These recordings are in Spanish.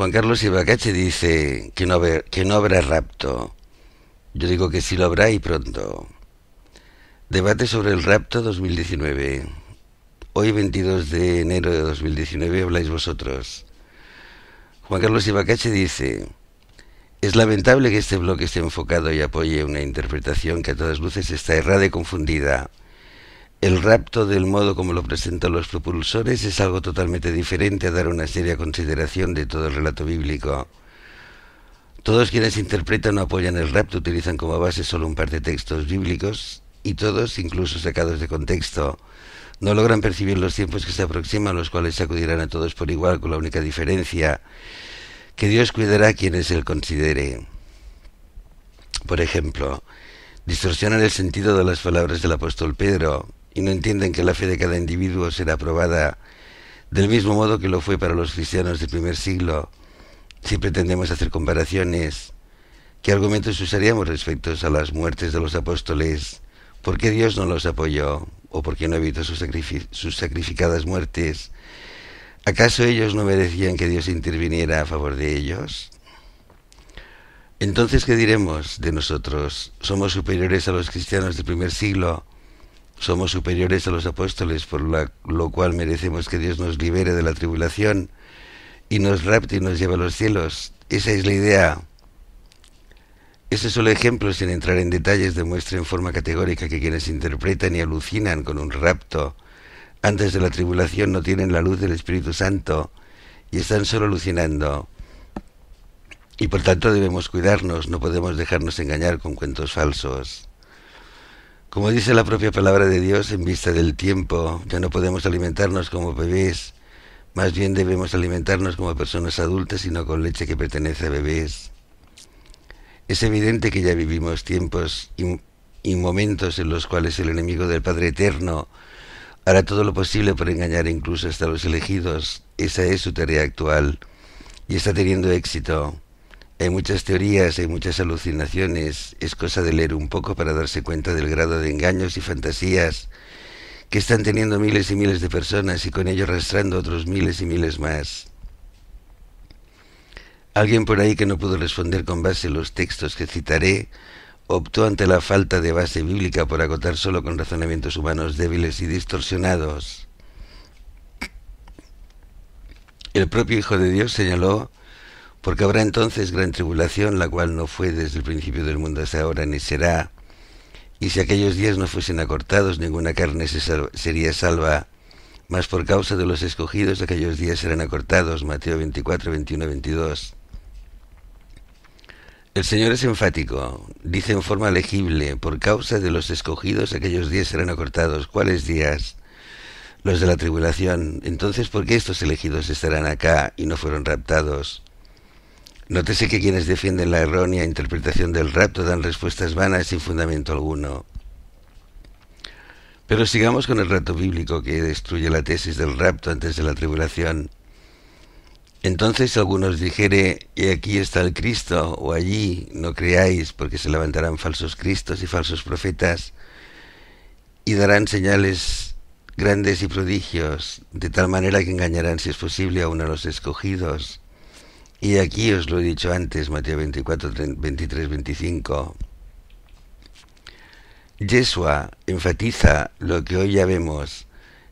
Juan Carlos Ibacache dice que no habrá rapto. Yo digo que sí lo habrá y pronto. Debate sobre el rapto 2019. Hoy 22 de enero de 2019 habláis vosotros. Juan Carlos Ibacache dice: es lamentable que este bloque esté enfocado y apoye una interpretación que a todas luces está errada y confundida. El rapto, del modo como lo presentan los propulsores, es algo totalmente diferente a dar una seria consideración de todo el relato bíblico. Todos quienes interpretan o apoyan el rapto utilizan como base solo un par de textos bíblicos y todos, incluso sacados de contexto, no logran percibir los tiempos que se aproximan, los cuales sacudirán a todos por igual, con la única diferencia que Dios cuidará a quienes Él considere. Por ejemplo, distorsionan el sentido de las palabras del apóstol Pedro y no entienden que la fe de cada individuo será probada del mismo modo que lo fue para los cristianos del primer siglo. Si pretendemos hacer comparaciones, ¿qué argumentos usaríamos respecto a las muertes de los apóstoles? ¿Por qué Dios no los apoyó? ¿O por qué no evitó sus sacrificadas muertes? ¿Acaso ellos no merecían que Dios interviniera a favor de ellos? Entonces, ¿qué diremos de nosotros? ¿Somos superiores a los cristianos del primer siglo? ¿Somos superiores a los apóstoles, por lo cual merecemos que Dios nos libere de la tribulación y nos rapte y nos lleve a los cielos? Esa es la idea. Ese solo ejemplo, sin entrar en detalles, demuestra en forma categórica que quienes interpretan y alucinan con un rapto antes de la tribulación no tienen la luz del Espíritu Santo y están solo alucinando. Y por tanto debemos cuidarnos, no podemos dejarnos engañar con cuentos falsos. Como dice la propia palabra de Dios, en vista del tiempo, ya no podemos alimentarnos como bebés, más bien debemos alimentarnos como personas adultas y no con leche que pertenece a bebés. Es evidente que ya vivimos tiempos y momentos en los cuales el enemigo del Padre Eterno hará todo lo posible por engañar incluso hasta a los elegidos. Esa es su tarea actual y está teniendo éxito. Hay muchas teorías, hay muchas alucinaciones. Es cosa de leer un poco para darse cuenta del grado de engaños y fantasías que están teniendo miles y miles de personas y con ello arrastrando otros miles y miles más. Alguien por ahí que no pudo responder con base en los textos que citaré optó ante la falta de base bíblica por acotar solo con razonamientos humanos débiles y distorsionados. El propio Hijo de Dios señaló: porque habrá entonces gran tribulación, la cual no fue desde el principio del mundo hasta ahora, ni será. Y si aquellos días no fuesen acortados, ninguna carne sería salva. Mas por causa de los escogidos, aquellos días serán acortados. Mateo 24, 21, 22. El Señor es enfático. Dice en forma legible: por causa de los escogidos, aquellos días serán acortados. ¿Cuáles días? Los de la tribulación. Entonces, ¿por qué estos elegidos estarán acá y no fueron raptados? Nótese que quienes defienden la errónea interpretación del rapto dan respuestas vanas sin fundamento alguno. Pero sigamos con el relato bíblico que destruye la tesis del rapto antes de la tribulación. Entonces algunos dijere: y aquí está el Cristo, o allí, no creáis, porque se levantarán falsos cristos y falsos profetas, y darán señales grandes y prodigios, de tal manera que engañarán, si es posible, aún a los escogidos. Y aquí os lo he dicho antes, Mateo 24, 23, 25. Yeshua enfatiza lo que hoy ya vemos: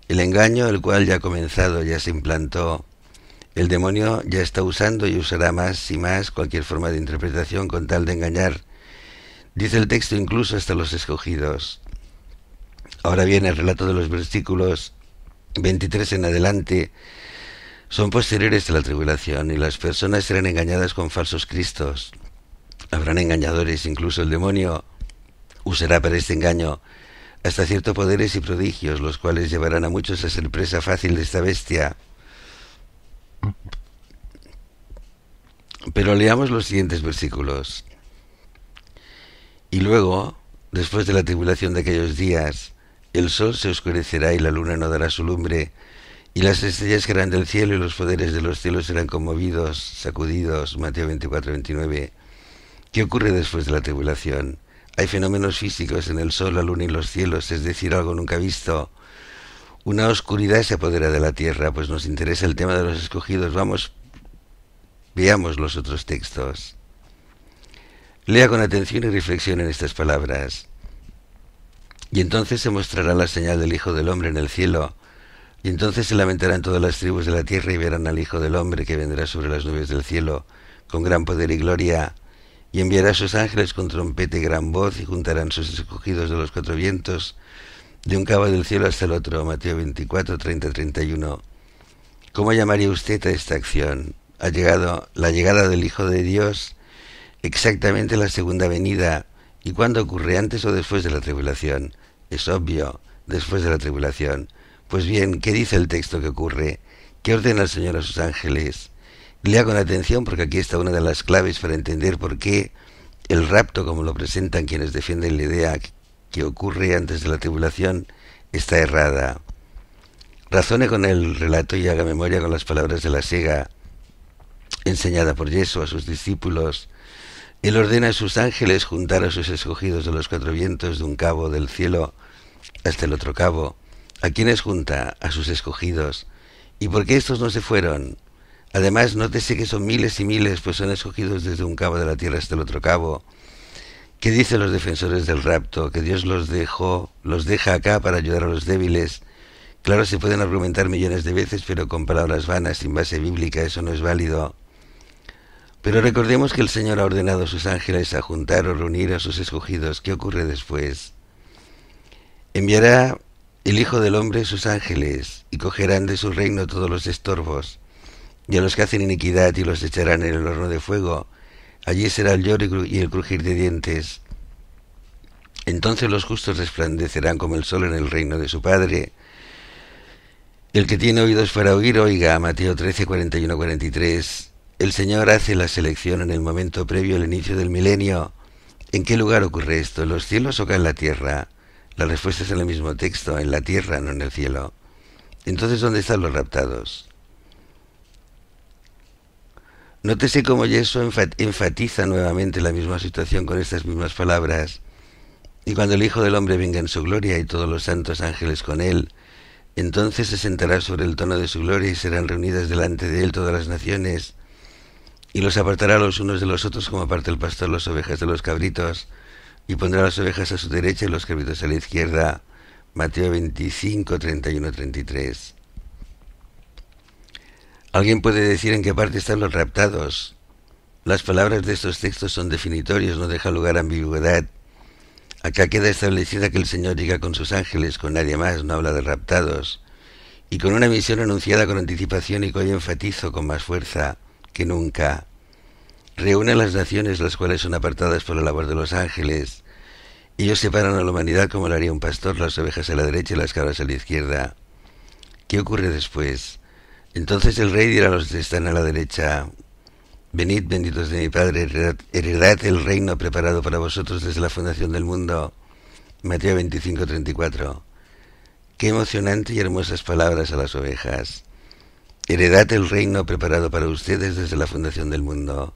el engaño, el cual ya ha comenzado, ya se implantó. El demonio ya está usando y usará más y más cualquier forma de interpretación con tal de engañar. Dice el texto, incluso hasta los escogidos. Ahora bien, el relato de los versículos 23 en adelante son posteriores a la tribulación y las personas serán engañadas con falsos cristos. Habrán engañadores, incluso el demonio usará para este engaño hasta ciertos poderes y prodigios, los cuales llevarán a muchos a ser presa fácil de esta bestia. Pero leamos los siguientes versículos. Y luego, después de la tribulación de aquellos días, el sol se oscurecerá y la luna no dará su lumbre, y las estrellas caerán del cielo y los poderes de los cielos serán conmovidos, sacudidos. Mateo 24, 29. ¿Qué ocurre después de la tribulación? Hay fenómenos físicos en el sol, la luna y los cielos, es decir, algo nunca visto. Una oscuridad se apodera de la tierra, pues nos interesa el tema de los escogidos. Vamos Veamos los otros textos. Lea con atención y reflexione en estas palabras. Y entonces se mostrará la señal del Hijo del Hombre en el cielo, y entonces se lamentarán todas las tribus de la tierra y verán al Hijo del Hombre que vendrá sobre las nubes del cielo, con gran poder y gloria, y enviará a sus ángeles con trompeta y gran voz, y juntarán sus escogidos de los cuatro vientos, de un cabo del cielo hasta el otro. Mateo 24, 30, 31. ¿Cómo llamaría usted a esta acción? Ha llegado la llegada del Hijo de Dios, exactamente la segunda venida. ¿Y cuándo ocurre? ¿Antes o después de la tribulación? Es obvio, después de la tribulación. Pues bien, ¿qué dice el texto que ocurre? ¿Qué ordena el Señor a sus ángeles? Lea con atención, porque aquí está una de las claves para entender por qué el rapto, como lo presentan quienes defienden la idea que ocurre antes de la tribulación, está errada. Razone con el relato y haga memoria con las palabras de la sega enseñada por Jesús a sus discípulos. Él ordena a sus ángeles juntar a sus escogidos de los cuatro vientos, de un cabo del cielo hasta el otro cabo. ¿A quiénes junta? A sus escogidos. ¿Y por qué estos no se fueron? Además, nótese que son miles y miles, pues son escogidos desde un cabo de la tierra hasta el otro cabo. ¿Qué dicen los defensores del rapto? Que Dios los deja acá para ayudar a los débiles. Claro, se pueden argumentar millones de veces, pero con palabras vanas, sin base bíblica, eso no es válido. Pero recordemos que el Señor ha ordenado a sus ángeles a juntar o reunir a sus escogidos. ¿Qué ocurre después? Enviará el Hijo del Hombre sus ángeles, y cogerán de su reino todos los estorbos, y a los que hacen iniquidad, y los echarán en el horno de fuego. Allí será el lloro y el crujir de dientes. Entonces los justos resplandecerán como el sol en el reino de su Padre. El que tiene oídos para oír, oiga. Mateo 13, 41, 43. El Señor hace la selección en el momento previo al inicio del milenio. ¿En qué lugar ocurre esto? ¿En los cielos o en la tierra? La respuesta es en el mismo texto, en la tierra, no en el cielo. Entonces, ¿dónde están los raptados? Nótese cómo Jesús enfatiza nuevamente la misma situación con estas mismas palabras. Y cuando el Hijo del Hombre venga en su gloria y todos los santos ángeles con él, entonces se sentará sobre el trono de su gloria y serán reunidas delante de él todas las naciones, y los apartará los unos de los otros como aparta el pastor las ovejas de los cabritos, y pondrá las ovejas a su derecha y los cabritos a la izquierda. Mateo 25, 31, 33. ¿Alguien puede decir en qué parte están los raptados? Las palabras de estos textos son definitorios, no deja lugar a ambigüedad. Acá queda establecida que el Señor llega con sus ángeles, con nadie más, no habla de raptados, y con una misión anunciada con anticipación y que hoy enfatizo con más fuerza que nunca. Reúne a las naciones, las cuales son apartadas por la labor de los ángeles. Ellos separan a la humanidad como lo haría un pastor, las ovejas a la derecha y las cabras a la izquierda. ¿Qué ocurre después? Entonces el rey dirá a los que están a la derecha: venid, benditos de mi Padre, heredad el reino preparado para vosotros desde la fundación del mundo. Mateo 25, 34. Qué emocionante y hermosas palabras a las ovejas. Heredad el reino preparado para ustedes desde la fundación del mundo.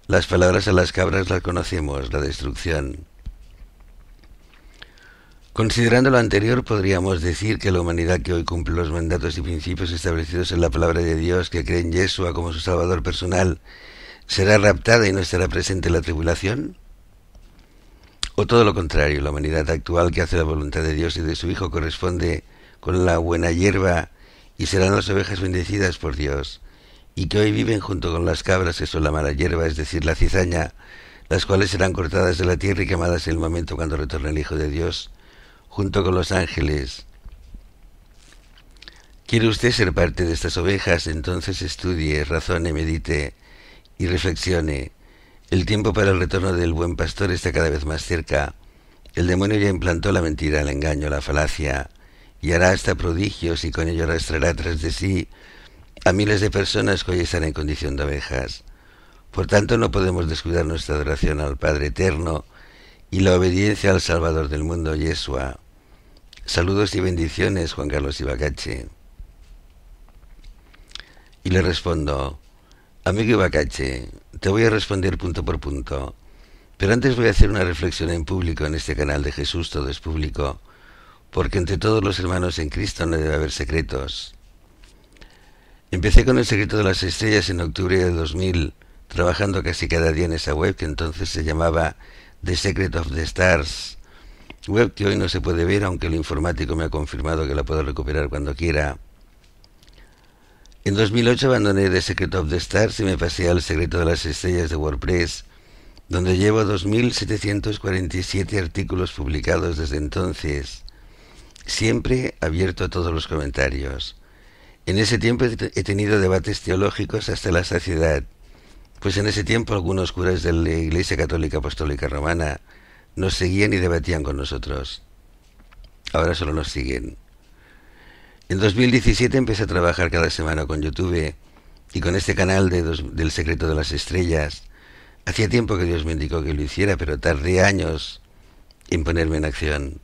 Las palabras a las cabras las conocemos, la destrucción. Considerando lo anterior, podríamos decir que la humanidad que hoy cumple los mandatos y principios establecidos en la palabra de Dios, que cree en Yeshua como su Salvador personal, ¿será raptada y no estará presente en la tribulación? ¿O todo lo contrario, la humanidad actual que hace la voluntad de Dios y de su Hijo corresponde con la buena hierba y serán las ovejas bendecidas por Dios, y que hoy viven junto con las cabras, que son la mala hierba, es decir, la cizaña, las cuales serán cortadas de la tierra y quemadas en el momento cuando retorne el Hijo de Dios, junto con los ángeles? ¿Quiere usted ser parte de estas ovejas? Entonces estudie, razone, medite y reflexione. El tiempo para el retorno del buen pastor está cada vez más cerca. El demonio ya implantó la mentira, el engaño, la falacia, y hará hasta prodigios, y con ello arrastrará tras de sí a miles de personas que hoy están en condición de ovejas. Por tanto, no podemos descuidar nuestra adoración al Padre Eterno y la obediencia al Salvador del mundo, Yeshua. Saludos y bendiciones, Juan Carlos Ibacache. Y le respondo: amigo Ibacache, te voy a responder punto por punto, pero antes voy a hacer una reflexión en público en este canal de Jesús Todo es Público, porque entre todos los hermanos en Cristo no debe haber secretos. Empecé con El secreto de las estrellas en octubre de 2000, trabajando casi cada día en esa web que entonces se llamaba The Secret of the Stars, web que hoy no se puede ver, aunque el informático me ha confirmado que la puedo recuperar cuando quiera. En 2008 abandoné The Secret of the Stars y me pasé al Secreto de las Estrellas de WordPress, donde llevo 2.747 artículos publicados desde entonces, siempre abierto a todos los comentarios. En ese tiempo he tenido debates teológicos hasta la saciedad, pues en ese tiempo algunos curas de la Iglesia Católica Apostólica Romana nos seguían y debatían con nosotros. Ahora solo nos siguen. En 2017 empecé a trabajar cada semana con YouTube y con este canal del Secreto de las Estrellas. Hacía tiempo que Dios me indicó que lo hiciera, pero tardé años en ponerme en acción.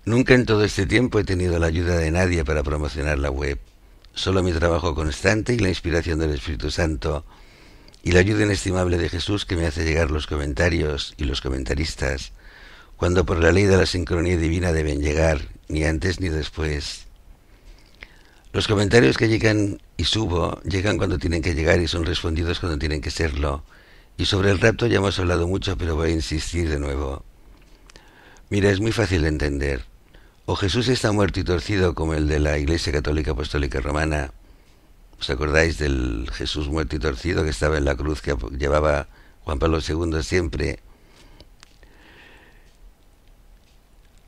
Nunca en todo este tiempo he tenido la ayuda de nadie para promocionar la web. Solo mi trabajo constante y la inspiración del Espíritu Santo y la ayuda inestimable de Jesús que me hace llegar los comentarios y los comentaristas, cuando por la ley de la sincronía divina deben llegar, ni antes ni después. Los comentarios que llegan y subo llegan cuando tienen que llegar y son respondidos cuando tienen que serlo. Y sobre el rapto ya hemos hablado mucho, pero voy a insistir de nuevo. Mira, es muy fácil de entender. O Jesús está muerto y torcido como el de la Iglesia Católica Apostólica Romana. ¿Os acordáis del Jesús muerto y torcido que estaba en la cruz que llevaba Juan Pablo II siempre?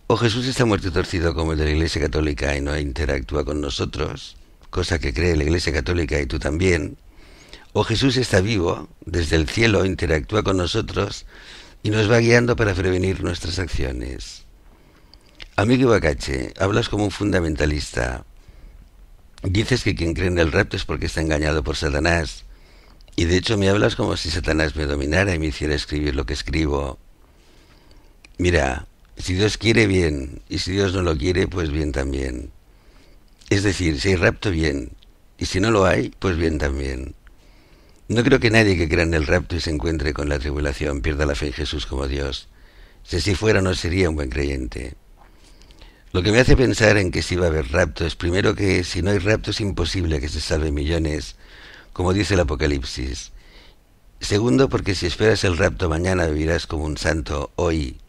O Jesús está muerto y torcido como el de la Iglesia Católica y no interactúa con nosotros, cosa que cree la Iglesia Católica y tú también. O Jesús está vivo, desde el cielo interactúa con nosotros y nos va guiando para prevenir nuestras acciones. Amigo Ibacache, hablas como un fundamentalista. Dices que quien cree en el rapto es porque está engañado por Satanás. Y de hecho me hablas como si Satanás me dominara y me hiciera escribir lo que escribo. Mira, si Dios quiere, bien, y si Dios no lo quiere, pues bien también. Es decir, si hay rapto, bien, y si no lo hay, pues bien también. No creo que nadie que crea en el rapto y se encuentre con la tribulación pierda la fe en Jesús como Dios. Si así fuera, no sería un buen creyente. Lo que me hace pensar en que si va a haber rapto es primero que si no hay rapto es imposible que se salven millones, como dice el Apocalipsis. Segundo, porque si esperas el rapto mañana vivirás como un santo hoy.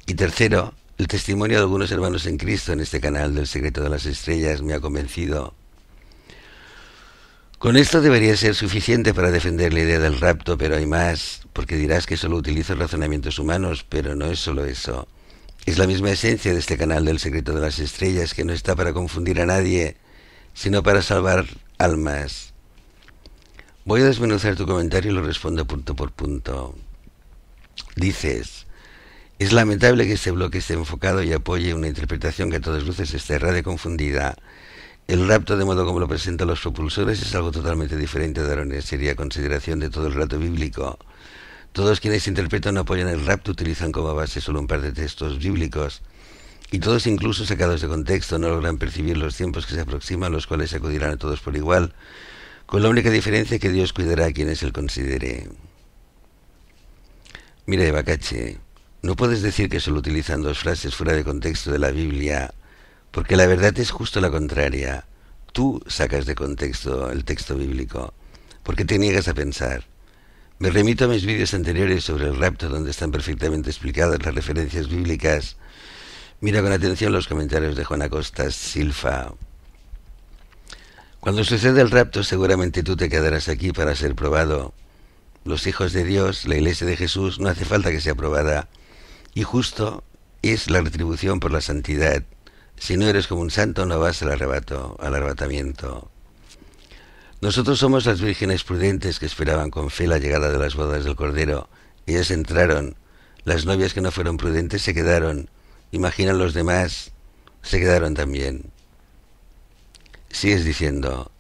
Y tercero, el testimonio de algunos hermanos en Cristo en este canal del Secreto de las Estrellas me ha convencido. Con esto debería ser suficiente para defender la idea del rapto, pero hay más, porque dirás que solo utilizo razonamientos humanos, pero no es solo eso. Es la misma esencia de este canal del Secreto de las Estrellas, que no está para confundir a nadie, sino para salvar almas. Voy a desmenuzar tu comentario y lo respondo punto por punto. Dices: es lamentable que este bloque esté enfocado y apoye una interpretación que a todas luces está errada y confundida. El rapto, de modo como lo presentan los propulsores, es algo totalmente diferente de dar una seria consideración de todo el relato bíblico. Todos quienes interpretan o apoyan el rapto utilizan como base solo un par de textos bíblicos, y todos, incluso sacados de contexto, no logran percibir los tiempos que se aproximan, los cuales acudirán a todos por igual, con la única diferencia que Dios cuidará a quienes Él considere. Mira, Ibacache, no puedes decir que solo utilizan dos frases fuera de contexto de la Biblia, porque la verdad es justo la contraria. Tú sacas de contexto el texto bíblico. ¿Por qué te niegas a pensar? Me remito a mis vídeos anteriores sobre el rapto, donde están perfectamente explicadas las referencias bíblicas. Mira con atención los comentarios de Juan Acosta Silfa. Cuando sucede el rapto, seguramente tú te quedarás aquí para ser probado. Los hijos de Dios, la Iglesia de Jesús, no hace falta que sea probada. Y justo es la retribución por la santidad. Si no eres como un santo, no vas al arrebatamiento. Nosotros somos las vírgenes prudentes que esperaban con fe la llegada de las bodas del Cordero. Ellas entraron. Las novias que no fueron prudentes se quedaron. Imaginan los demás, se quedaron también. Sigues diciendo: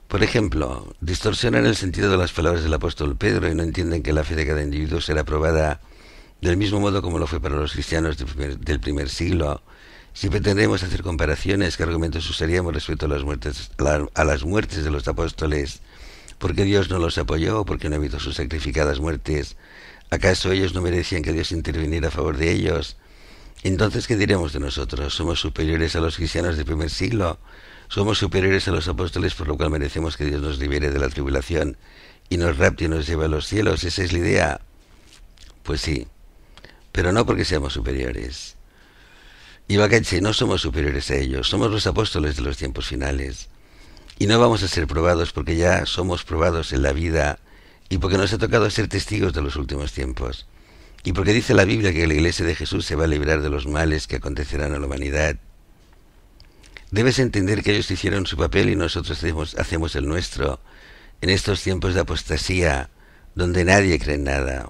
por ejemplo, distorsionan el sentido de las palabras del apóstol Pedro y no entienden que la fe de cada individuo será probada del mismo modo como lo fue para los cristianos del primer siglo. Si pretendemos hacer comparaciones, ¿qué argumentos usaríamos respecto a las muertes de los apóstoles? ¿Por qué Dios no los apoyó o por qué no evitó sus sacrificadas muertes? ¿Acaso ellos no merecían que Dios interviniera a favor de ellos? Entonces, ¿qué diremos de nosotros? ¿Somos superiores a los cristianos del primer siglo? Somos superiores a los apóstoles, por lo cual merecemos que Dios nos libere de la tribulación y nos rapte y nos lleve a los cielos. ¿Esa es la idea? Pues sí, pero no porque seamos superiores. Y Bacache, no somos superiores a ellos, somos los apóstoles de los tiempos finales. Y no vamos a ser probados porque ya somos probados en la vida y porque nos ha tocado ser testigos de los últimos tiempos. Y porque dice la Biblia que la Iglesia de Jesús se va a librar de los males que acontecerán a la humanidad. Debes entender que ellos hicieron su papel y nosotros hacemos el nuestro en estos tiempos de apostasía donde nadie cree en nada.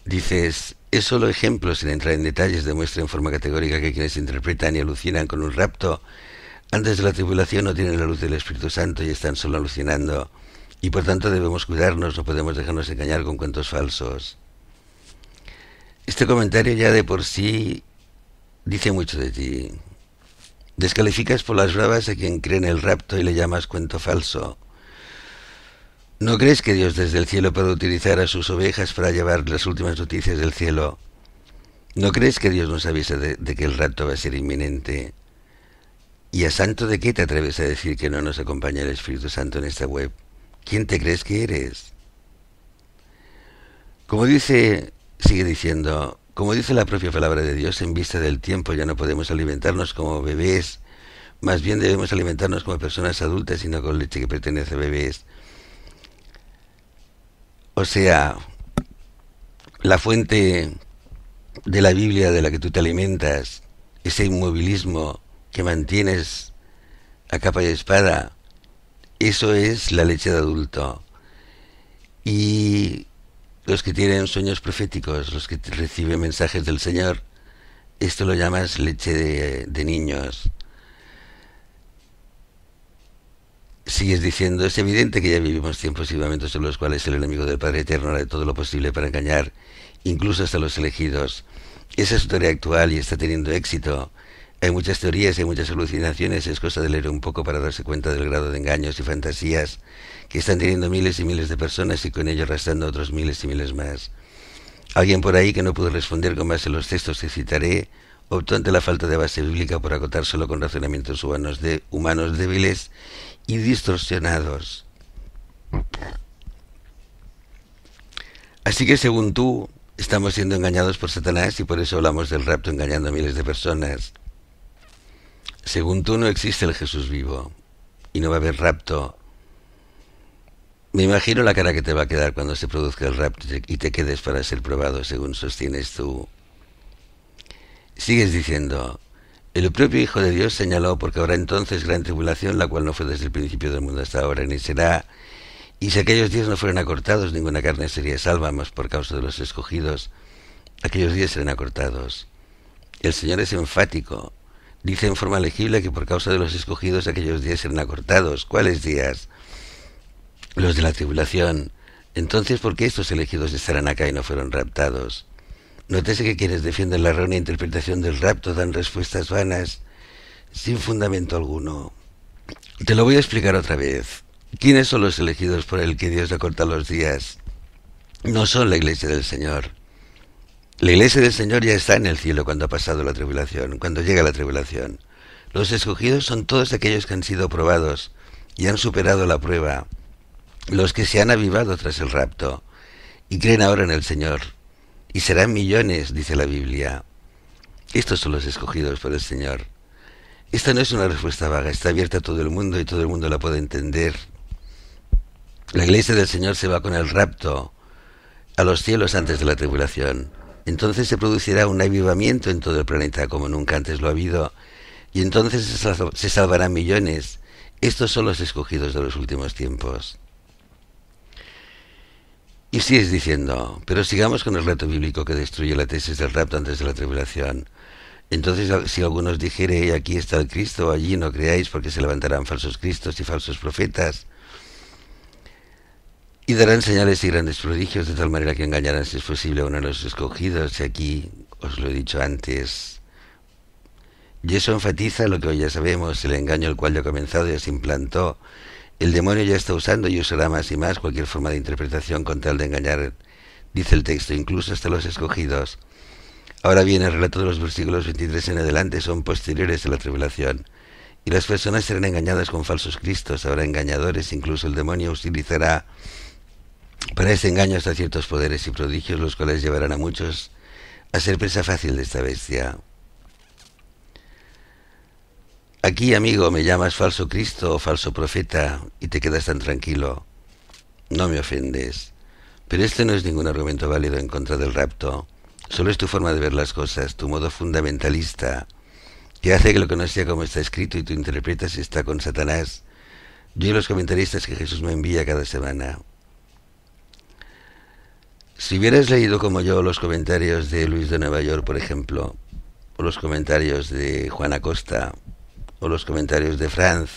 Dices, es solo ejemplo, sin entrar en detalles, demuestra en forma categórica que quienes interpretan y alucinan con un rapto antes de la tribulación no tienen la luz del Espíritu Santo y están solo alucinando, y por tanto debemos cuidarnos, no podemos dejarnos engañar con cuentos falsos. Este comentario ya de por sí dice mucho de ti. Descalificas por las bravas a quien cree en el rapto y le llamas cuento falso. ¿No crees que Dios desde el cielo puede utilizar a sus ovejas para llevar las últimas noticias del cielo? ¿No crees que Dios nos avisa de que el rapto va a ser inminente? ¿Y a santo de qué te atreves a decir que no nos acompaña el Espíritu Santo en esta web? ¿Quién te crees que eres? Sigue diciendo, como dice la propia palabra de Dios, en vista del tiempo ya no podemos alimentarnos como bebés, más bien debemos alimentarnos como personas adultas y no con leche que pertenece a bebés. O sea, la fuente de la Biblia de la que tú te alimentas, ese inmovilismo que mantienes a capa y espada, eso es la leche de adulto. Y los que tienen sueños proféticos, los que reciben mensajes del Señor, esto lo llamas leche de niños. Sigues diciendo, es evidente que ya vivimos tiempos y momentos en los cuales el enemigo del Padre Eterno hará todo lo posible para engañar, incluso hasta los elegidos. Esa es su tarea actual y está teniendo éxito. Hay muchas teorías, hay muchas alucinaciones, es cosa de leer un poco para darse cuenta del grado de engaños y fantasías que están teniendo miles y miles de personas y con ello arrastrando a otros miles y miles más. Alguien por ahí que no pudo responder con base en los textos que citaré, optó ante la falta de base bíblica por acotárselo con razonamientos humanos débiles y distorsionados. Así que según tú, estamos siendo engañados por Satanás y por eso hablamos del rapto engañando a miles de personas. Según tú no existe el Jesús vivo y no va a haber rapto. Me imagino la cara que te va a quedar cuando se produzca el rapto y te quedes para ser probado, según sostienes tú. Sigues diciendo, el propio Hijo de Dios señaló, porque habrá entonces gran tribulación, la cual no fue desde el principio del mundo hasta ahora, ni será, y si aquellos días no fueran acortados, ninguna carne sería salva, mas por causa de los escogidos, aquellos días serán acortados. El Señor es enfático. Dice en forma legible que por causa de los escogidos aquellos días serán acortados. ¿Cuáles días? Los de la tribulación. Entonces, ¿por qué estos elegidos estarán acá y no fueron raptados? Nótese que quienes defienden la errónea interpretación del rapto dan respuestas vanas, sin fundamento alguno. Te lo voy a explicar otra vez. ¿Quiénes son los elegidos por el que Dios acorta los días? No son la Iglesia del Señor. La Iglesia del Señor ya está en el cielo cuando ha pasado la tribulación, cuando llega la tribulación. Los escogidos son todos aquellos que han sido probados y han superado la prueba, los que se han avivado tras el rapto y creen ahora en el Señor. Y serán millones, dice la Biblia. Estos son los escogidos por el Señor. Esta no es una respuesta vaga, está abierta a todo el mundo y todo el mundo la puede entender. La Iglesia del Señor se va con el rapto a los cielos antes de la tribulación. Entonces se producirá un avivamiento en todo el planeta como nunca antes lo ha habido, y entonces se salvarán millones. Estos son los escogidos de los últimos tiempos. Y sigues diciendo, pero sigamos con el relato bíblico que destruye la tesis del rapto antes de la tribulación. Entonces, si algunos dijere, aquí está el Cristo, allí no creáis, porque se levantarán falsos cristos y falsos profetas, y darán señales y grandes prodigios, de tal manera que engañarán, si es posible, a uno de los escogidos. Y aquí os lo he dicho antes. Y eso enfatiza lo que hoy ya sabemos, el engaño el cual ya ha comenzado y ya se implantó. El demonio ya está usando y usará más y más cualquier forma de interpretación con tal de engañar, dice el texto, incluso hasta los escogidos. Ahora bien, el relato de los versículos 23 en adelante son posteriores a la tribulación. y las personas serán engañadas con falsos cristos, habrá engañadores, incluso el demonio utilizará para ese engaño hasta ciertos poderes y prodigios, los cuales llevarán a muchos a ser presa fácil de esta bestia. Aquí, amigo, me llamas falso Cristo o falso profeta y te quedas tan tranquilo. No me ofendes. Pero este no es ningún argumento válido en contra del rapto. Solo es tu forma de ver las cosas, tu modo fundamentalista, que hace que lo que no sea como está escrito y tú interpretas está con Satanás. Yo y los comentaristas que Jesús me envía cada semana. Si hubieras leído como yo los comentarios de Luis de Nueva York, por ejemplo, o los comentarios de Juan Acosta, o los comentarios de Franz,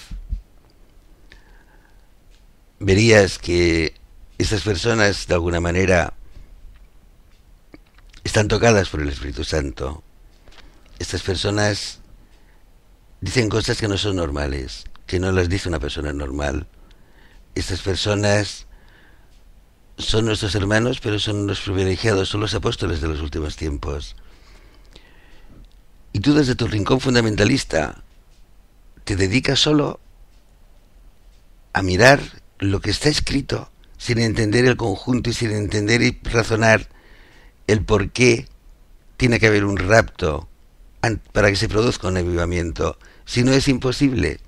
verías que estas personas de alguna manera están tocadas por el Espíritu Santo. Estas personas dicen cosas que no son normales, que no las dice una persona normal. Estas personas son nuestros hermanos, pero son los privilegiados, son los apóstoles de los últimos tiempos. Y tú desde tu rincón fundamentalista te dedicas solo a mirar lo que está escrito sin entender el conjunto y sin entender y razonar el por qué tiene que haber un rapto para que se produzca un avivamiento, si no es imposible.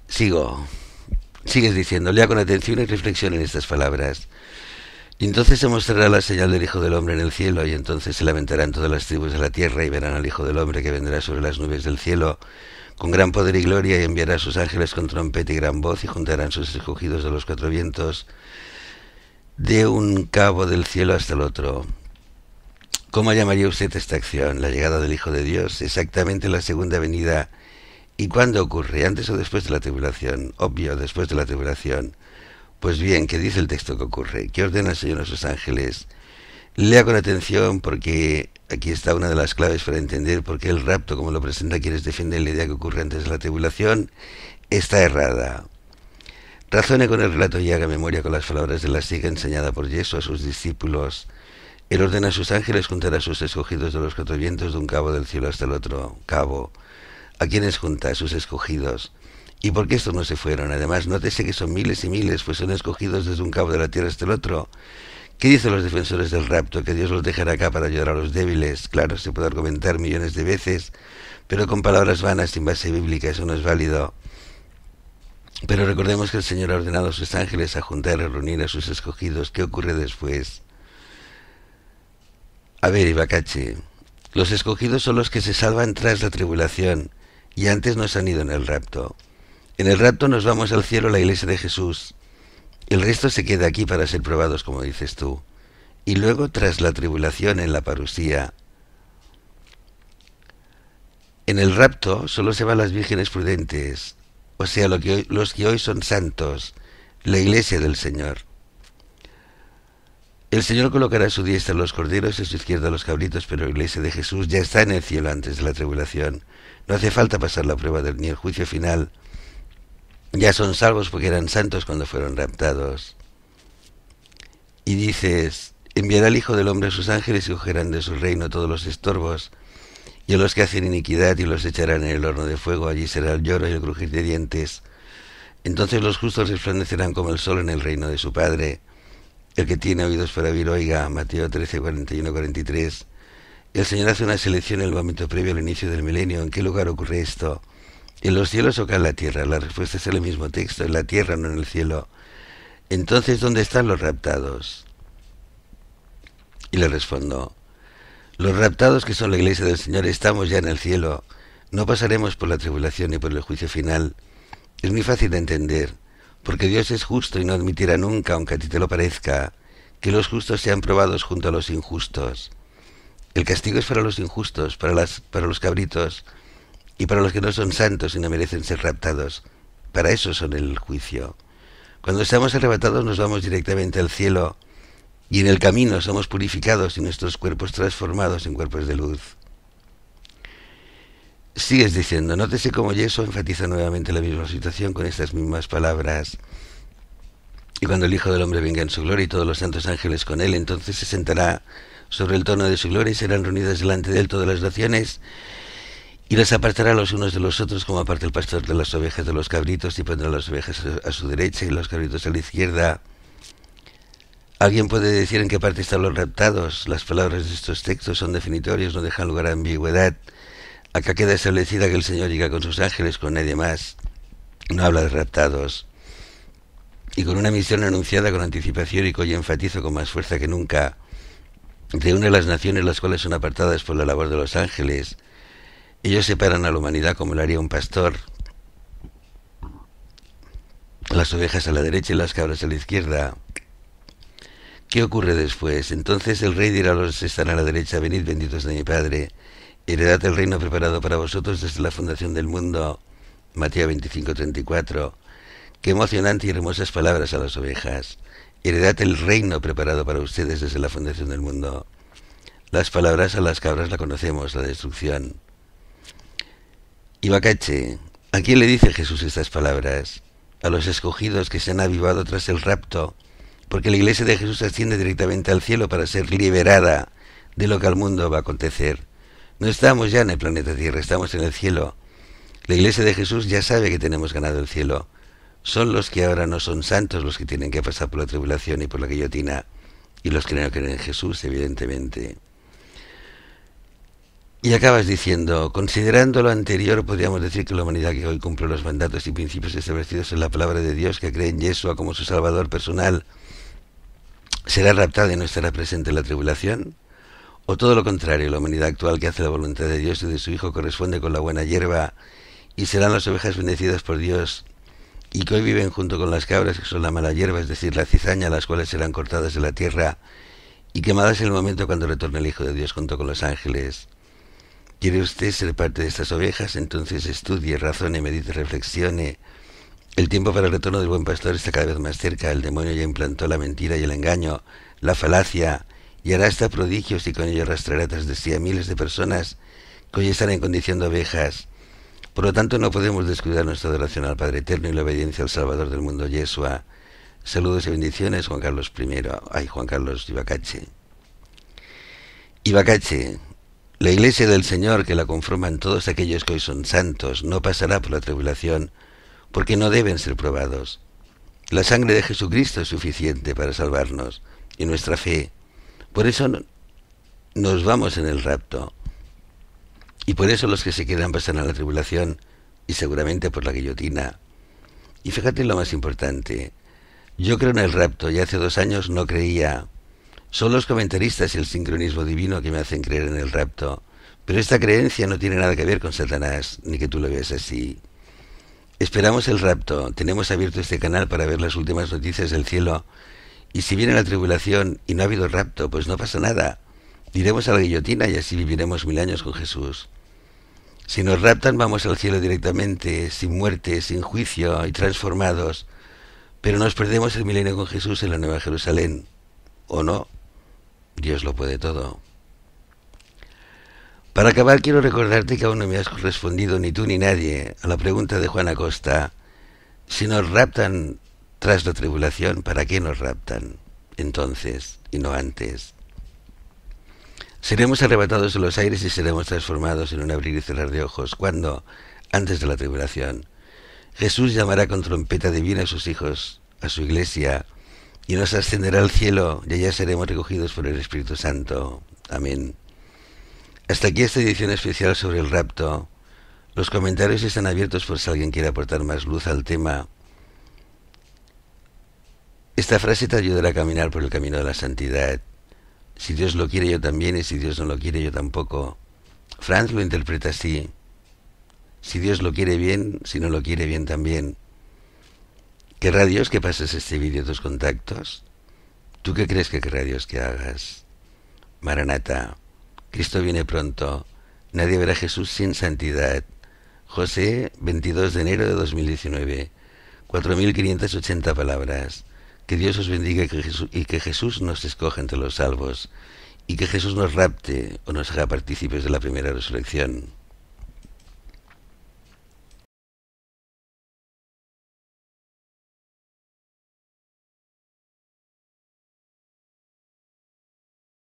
Sigues diciendo, lea con atención y reflexión en estas palabras. Y entonces se mostrará la señal del Hijo del Hombre en el cielo, y entonces se lamentarán todas las tribus de la tierra, y verán al Hijo del Hombre que vendrá sobre las nubes del cielo, con gran poder y gloria, y enviará a sus ángeles con trompeta y gran voz, y juntarán sus escogidos de los cuatro vientos, de un cabo del cielo hasta el otro. ¿Cómo llamaría usted esta acción? La llegada del Hijo de Dios, exactamente la segunda venida. ¿Y cuándo ocurre? ¿Antes o después de la tribulación? Obvio, después de la tribulación. Pues bien, ¿qué dice el texto que ocurre? ¿Qué ordena el Señor a sus ángeles? Lea con atención, porque aquí está una de las claves para entender por qué el rapto, como lo presenta quienes defienden la idea que ocurre antes de la tribulación, está errada. Razone con el relato y haga memoria con las palabras de la siega enseñada por Jesús a sus discípulos. Él ordena a sus ángeles juntar a sus escogidos de los cuatro vientos de un cabo del cielo hasta el otro cabo. ¿A quiénes junta? A sus escogidos. ¿Y por qué estos no se fueron? Además, nótese que son miles y miles, pues son escogidos desde un cabo de la tierra hasta el otro. ¿Qué dicen los defensores del rapto? Que Dios los dejará acá para ayudar a los débiles. Claro, se puede argumentar millones de veces, pero con palabras vanas sin base bíblica, eso no es válido. Pero recordemos que el Señor ha ordenado a sus ángeles a juntar y reunir a sus escogidos. ¿Qué ocurre después? A ver, Ibacache, los escogidos son los que se salvan tras la tribulación, y antes nos han ido en el rapto. En el rapto nos vamos al cielo, la iglesia de Jesús. El resto se queda aquí para ser probados, como dices tú. Y luego, tras la tribulación en la parusía. En el rapto solo se van las vírgenes prudentes, o sea, los que hoy son santos, la iglesia del Señor. El Señor colocará a su diestra los corderos y a su izquierda los cabritos, pero la iglesia de Jesús ya está en el cielo antes de la tribulación. No hace falta pasar la prueba ni el juicio final. Ya son salvos porque eran santos cuando fueron raptados. Y dices, enviará el Hijo del Hombre a sus ángeles y cogerán de su reino todos los estorbos, y a los que hacen iniquidad, y los echarán en el horno de fuego. Allí será el lloro y el crujir de dientes. Entonces los justos resplandecerán como el sol en el reino de su Padre. El que tiene oídos para oír, oiga. Mateo 13, 41, 43. El Señor hace una selección en el momento previo al inicio del milenio. ¿En qué lugar ocurre esto? ¿En los cielos o acá en la tierra? La respuesta es en el mismo texto, en la tierra, no en el cielo. Entonces, ¿dónde están los raptados? Y le respondo, los raptados, que son la iglesia del Señor, estamos ya en el cielo. No pasaremos por la tribulación ni por el juicio final. Es muy fácil de entender, porque Dios es justo y no admitirá nunca, aunque a ti te lo parezca, que los justos sean probados junto a los injustos. El castigo es para los injustos, para los cabritos, y para los que no son santos y no merecen ser raptados. Para eso son el juicio. Cuando seamos arrebatados nos vamos directamente al cielo, y en el camino somos purificados y nuestros cuerpos transformados en cuerpos de luz. Sigues diciendo, nótese cómo Jesús enfatiza nuevamente la misma situación con estas mismas palabras. Y cuando el Hijo del Hombre venga en su gloria y todos los santos ángeles con él, entonces se sentará sobre el trono de su gloria y serán reunidas delante de él todas las naciones, Y los apartará los unos de los otros, como aparta el pastor de las ovejas de los cabritos, y pondrá las ovejas a su derecha y los cabritos a la izquierda. ¿Alguien puede decir en qué parte están los raptados? Las palabras de estos textos son definitorios, no dejan lugar a ambigüedad. Acá queda establecida que el Señor llega con sus ángeles, con nadie más. No habla de raptados. Y con una misión anunciada con anticipación y cuyo enfatizo con más fuerza que nunca, reúne las naciones las cuales son apartadas por la labor de los ángeles. Ellos separan a la humanidad como lo haría un pastor. Las ovejas a la derecha y las cabras a la izquierda. ¿Qué ocurre después? Entonces el rey dirá a los que están a la derecha: venid, benditos de mi Padre, heredad el reino preparado para vosotros desde la fundación del mundo. Mateo 25:34. Qué emocionante y hermosas palabras a las ovejas. Heredad el reino preparado para ustedes desde la fundación del mundo. Las palabras a las cabras la conocemos, la destrucción. Ibacache, ¿a quién le dice Jesús estas palabras? A los escogidos que se han avivado tras el rapto, porque la iglesia de Jesús asciende directamente al cielo para ser liberada de lo que al mundo va a acontecer. No estamos ya en el planeta Tierra, estamos en el cielo. La iglesia de Jesús ya sabe que tenemos ganado el cielo. Son los que ahora no son santos los que tienen que pasar por la tribulación y por la guillotina, y los que no creen en Jesús, evidentemente. Y acabas diciendo: considerando lo anterior, podríamos decir que la humanidad que hoy cumple los mandatos y principios establecidos en la palabra de Dios, que cree en Yeshua como su Salvador personal, ¿será raptada y no estará presente en la tribulación? ¿O todo lo contrario, la humanidad actual que hace la voluntad de Dios y de su Hijo corresponde con la buena hierba, y serán las ovejas bendecidas por Dios, y que hoy viven junto con las cabras, que son la mala hierba, es decir, la cizaña, las cuales serán cortadas de la tierra y quemadas en el momento cuando retorne el Hijo de Dios junto con los ángeles? ¿Quiere usted ser parte de estas ovejas? Entonces estudie, razone, medite, reflexione. El tiempo para el retorno del buen pastor está cada vez más cerca. El demonio ya implantó la mentira y el engaño, la falacia, y hará hasta prodigios, y con ello arrastrará tras de sí a miles de personas que hoy están en condición de ovejas. Por lo tanto, no podemos descuidar nuestra adoración al Padre Eterno y la obediencia al Salvador del mundo, Yeshua. Saludos y bendiciones, Juan Carlos Juan Carlos Ibacache. Ibacache, la iglesia del Señor, que la conforman todos aquellos que hoy son santos, no pasará por la tribulación, porque no deben ser probados. La sangre de Jesucristo es suficiente para salvarnos, y nuestra fe. Por eso nos vamos en el rapto. Y por eso los que se quedan pasan a la tribulación, y seguramente por la guillotina. Y fíjate lo más importante: yo creo en el rapto, y hace 2 años no creía. Son los comentaristas y el sincronismo divino que me hacen creer en el rapto. Pero esta creencia no tiene nada que ver con Satanás, ni que tú lo veas así. Esperamos el rapto, tenemos abierto este canal para ver las últimas noticias del cielo, y si viene la tribulación y no ha habido rapto, pues no pasa nada. Iremos a la guillotina y así viviremos 1000 años con Jesús. Si nos raptan, vamos al cielo directamente, sin muerte, sin juicio y transformados. Pero nos perdemos el milenio con Jesús en la Nueva Jerusalén. ¿O no? Dios lo puede todo. Para acabar, quiero recordarte que aún no me has respondido, ni tú ni nadie, a la pregunta de Juan Acosta: si nos raptan tras la tribulación, ¿para qué nos raptan entonces y no antes? Seremos arrebatados en los aires y seremos transformados en un abrir y cerrar de ojos. ¿Cuándo? Antes de la tribulación. Jesús llamará con trompeta divina a sus hijos, a su iglesia, y nos ascenderá al cielo, y allá seremos recogidos por el Espíritu Santo. Amén. Hasta aquí esta edición especial sobre el rapto. Los comentarios están abiertos por si alguien quiere aportar más luz al tema. Esta frase te ayudará a caminar por el camino de la santidad. Si Dios lo quiere, yo también, y si Dios no lo quiere, yo tampoco. Franz lo interpreta así: si Dios lo quiere bien, si no lo quiere bien también. ¿Querrá Dios que pases este vídeo a tus contactos? ¿Tú qué crees que querrá Dios que hagas? Maranata, Cristo viene pronto. Nadie verá a Jesús sin santidad. José, 22 de enero de 2019. 4580 palabras. Que Dios os bendiga y que Jesús nos escoja entre los salvos, y que Jesús nos rapte o nos haga partícipes de la primera resurrección.